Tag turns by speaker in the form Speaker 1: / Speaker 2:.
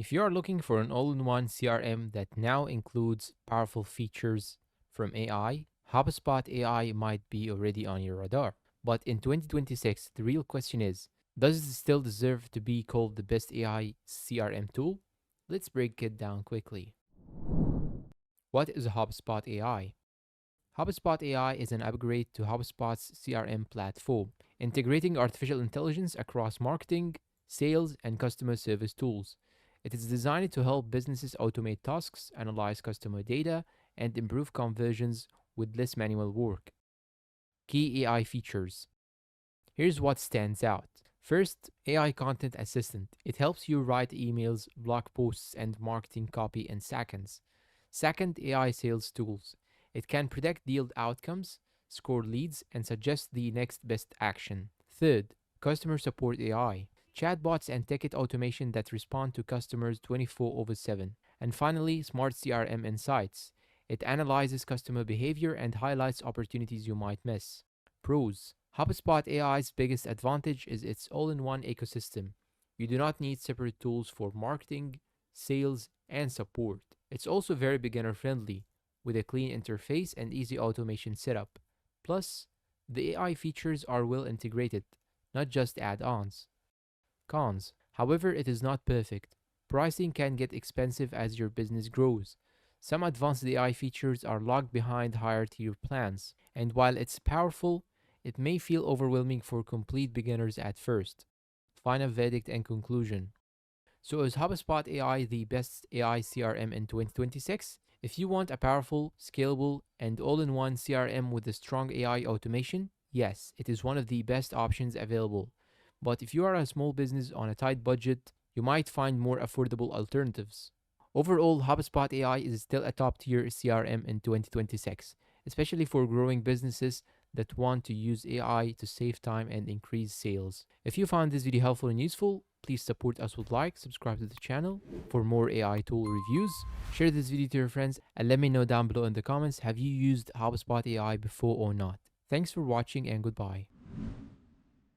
Speaker 1: If you are looking for an all-in-one CRM that now includes powerful features from AI, HubSpot AI might be already on your radar. But in 2026, the real question is, does it still deserve to be called the best AI CRM tool? Let's break it down quickly. What is HubSpot AI? HubSpot AI is an upgrade to HubSpot's CRM platform, integrating artificial intelligence across marketing, sales, and customer service tools. It is designed to help businesses automate tasks, analyze customer data, and improve conversions with less manual work. Key AI features. Here's what stands out. First, AI Content Assistant. It helps you write emails, blog posts, and marketing copy in seconds. Second, AI Sales Tools. It can predict deal outcomes, score leads, and suggest the next best action. Third, Customer Support AI. Chatbots and ticket automation that respond to customers 24/7. And finally, Smart CRM Insights. It analyzes customer behavior and highlights opportunities you might miss. Pros. HubSpot AI's biggest advantage is its all-in-one ecosystem. You do not need separate tools for marketing, sales, and support. It's also very beginner-friendly, with a clean interface and easy automation setup. Plus, the AI features are well integrated, not just add-ons. Cons. However, it is not perfect. Pricing can get expensive as your business grows. Some advanced AI features are locked behind higher tier plans, and while it's powerful, it may feel overwhelming for complete beginners at first. Final verdict and conclusion. So is HubSpot AI the best AI CRM in 2026? If you want a powerful, scalable, and all-in-one CRM with a strong AI automation, yes, it is one of the best options available. But if you are a small business on a tight budget, you might find more affordable alternatives. Overall, HubSpot AI is still a top-tier CRM in 2026, especially for growing businesses that want to use AI to save time and increase sales. If you found this video helpful and useful, please support us with like, subscribe to the channel for more AI tool reviews, share this video to your friends, and let me know down below in the comments, have you used HubSpot AI before or not? Thanks for watching and goodbye.